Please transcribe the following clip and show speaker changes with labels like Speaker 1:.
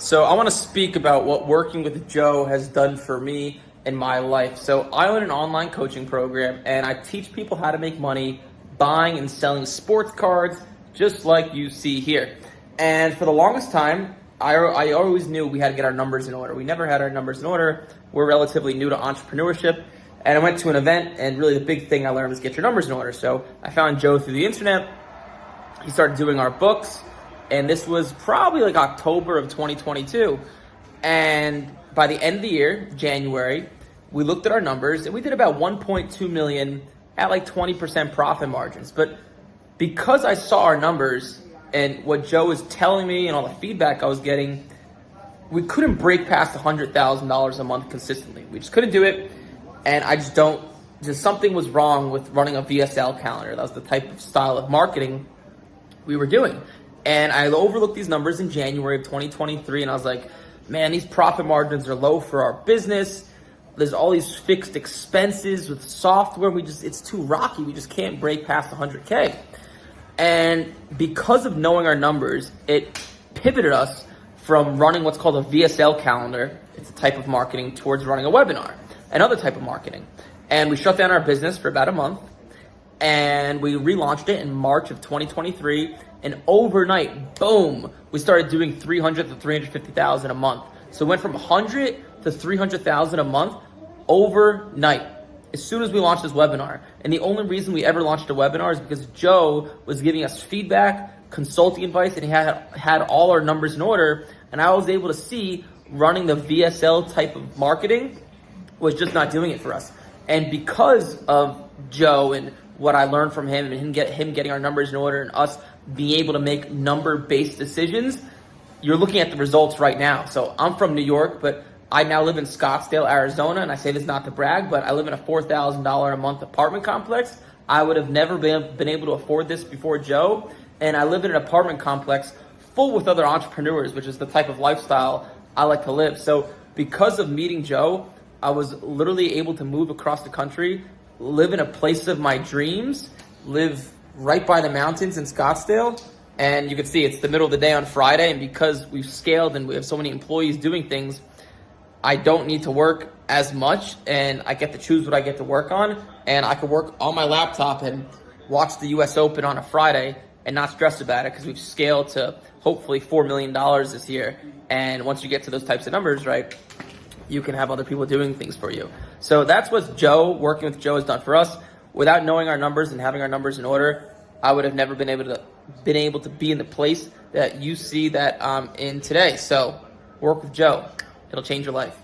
Speaker 1: So I want to speak about what working with Joe has done for me in my life. So I own an online coaching program and I teach people how to make money buying and selling sports cards just like you see here. And for the longest time, I always knew we had to get our numbers in order. We never had our numbers in order. We're relatively new to entrepreneurship. And I went to an event and really the big thing I learned was get your numbers in order. So I found Joe through the internet. He started doing our books. And this was probably like October of 2022. And by the end of the year, January, we looked at our numbers and we did about 1.2 million at like 20% profit margins. But because I saw our numbers and what Joe was telling me and all the feedback I was getting, we couldn't break past $100,000 a month consistently. We just couldn't do it. And just something was wrong with running a VSL calendar. That was the type of style of marketing we were doing. And I overlooked these numbers in January of 2023, and I was like, man, these profit margins are low for our business. There's all these fixed expenses with software. It's too rocky. We just can't break past 100K. And because of knowing our numbers, it pivoted us from running what's called a VSL calendar. It's a type of marketing towards running a webinar, another type of marketing. And we shut down our business for about a month, and we relaunched it in March of 2023. And overnight, boom, we started doing 300 to 350,000 a month. So it went from 100 to 300,000 a month overnight as soon as we launched this webinar. And the only reason we ever launched a webinar is because Joe was giving us feedback, consulting advice, and he had all our numbers in order. And I was able to see running the VSL type of marketing was just not doing it for us. And because of Joe and what I learned from him and him getting our numbers in order and us being able to make number-based decisions, you're looking at the results right now. So I'm from New York, but I now live in Scottsdale, Arizona, and I say this not to brag, but I live in a $4,000 a month apartment complex. I would have never been able to afford this before Joe, and I live in an apartment complex full with other entrepreneurs, which is the type of lifestyle I like to live. So because of meeting Joe, I was literally able to move across the country, live in a place of my dreams, live right by the mountains in Scottsdale. And you can see it's the middle of the day on Friday. And because we've scaled and we have so many employees doing things, I don't need to work as much and I get to choose what I get to work on. And I can work on my laptop and watch the US Open on a Friday and not stress about it because we've scaled to hopefully $4 million this year. And once you get to those types of numbers, right, you can have other people doing things for you. So that's what working with Joe has done for us. Without knowing our numbers and having our numbers in order, I would have never been able to be in the place that you see that I'm in today. So work with Joe. It'll change your life.